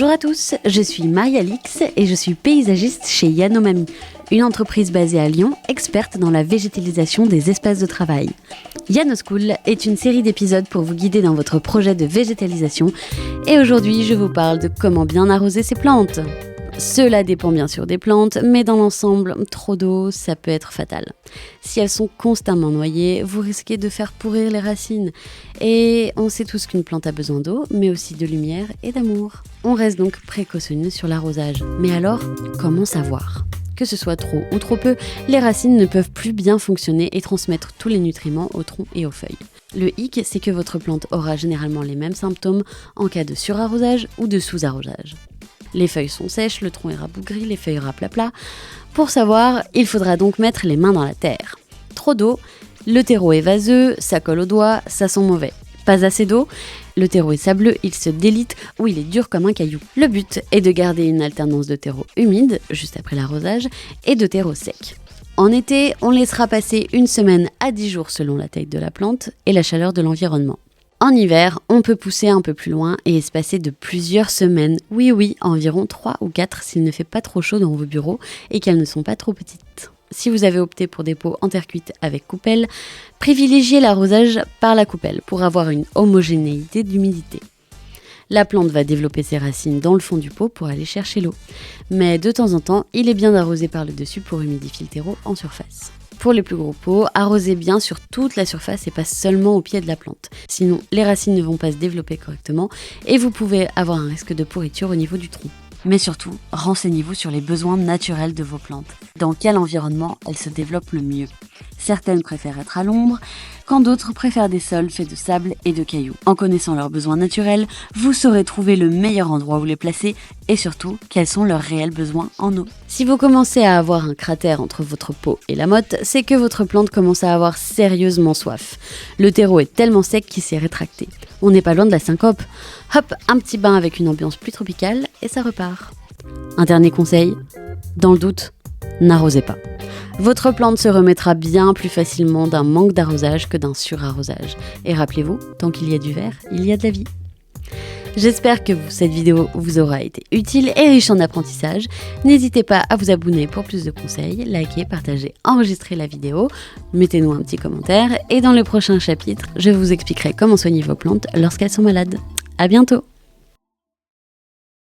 Bonjour à tous, je suis Marie-Alix et je suis paysagiste chez Yanomami, une entreprise basée à Lyon, experte dans la végétalisation des espaces de travail. Yanoschool est une série d'épisodes pour vous guider dans votre projet de végétalisation et aujourd'hui je vous parle de comment bien arroser ces plantes. Cela dépend bien sûr des plantes, mais dans l'ensemble, trop d'eau, ça peut être fatal. Si elles sont constamment noyées, vous risquez de faire pourrir les racines. Et on sait tous qu'une plante a besoin d'eau, mais aussi de lumière et d'amour. On reste donc précautionneux sur l'arrosage. Mais alors, comment savoir ? Que ce soit trop ou trop peu, les racines ne peuvent plus bien fonctionner et transmettre tous les nutriments au tronc et aux feuilles. Le hic, c'est que votre plante aura généralement les mêmes symptômes en cas de surarrosage ou de sous-arrosage. Les feuilles sont sèches, le tronc est rabougri, les feuilles raplapla. Pour savoir, il faudra donc mettre les mains dans la terre. Trop d'eau, le terreau est vaseux, ça colle aux doigts, ça sent mauvais. Pas assez d'eau, le terreau est sableux, il se délite ou il est dur comme un caillou. Le but est de garder une alternance de terreau humide, juste après l'arrosage, et de terreau sec. En été, on laissera passer 1 semaine à 10 jours selon la taille de la plante et la chaleur de l'environnement. En hiver, on peut pousser un peu plus loin et espacer de plusieurs semaines. Oui, environ 3 ou 4 s'il ne fait pas trop chaud dans vos bureaux et qu'elles ne sont pas trop petites. Si vous avez opté pour des pots en terre cuite avec coupelle, privilégiez l'arrosage par la coupelle pour avoir une homogénéité d'humidité. La plante va développer ses racines dans le fond du pot pour aller chercher l'eau. Mais de temps en temps, il est bien d'arroser par le dessus pour humidifier le terreau en surface. Pour les plus gros pots, arrosez bien sur toute la surface et pas seulement au pied de la plante. Sinon, les racines ne vont pas se développer correctement et vous pouvez avoir un risque de pourriture au niveau du tronc. Mais surtout, renseignez-vous sur les besoins naturels de vos plantes. Dans quel environnement elles se développent le mieux ? Certaines préfèrent être à l'ombre, quand d'autres préfèrent des sols faits de sable et de cailloux. En connaissant leurs besoins naturels, vous saurez trouver le meilleur endroit où les placer et surtout, quels sont leurs réels besoins en eau. Si vous commencez à avoir un cratère entre votre pot et la motte, c'est que votre plante commence à avoir sérieusement soif. Le terreau est tellement sec qu'il s'est rétracté. On n'est pas loin de la syncope. Hop, un petit bain avec une ambiance plus tropicale et ça repart. Un dernier conseil, dans le doute, n'arrosez pas. Votre plante se remettra bien plus facilement d'un manque d'arrosage que d'un surarrosage. Et rappelez-vous, tant qu'il y a du vert, il y a de la vie. J'espère que cette vidéo vous aura été utile et riche en apprentissage. N'hésitez pas à vous abonner pour plus de conseils, liker, partager, enregistrer la vidéo, mettez-nous un petit commentaire et dans le prochain chapitre, je vous expliquerai comment soigner vos plantes lorsqu'elles sont malades. À bientôt!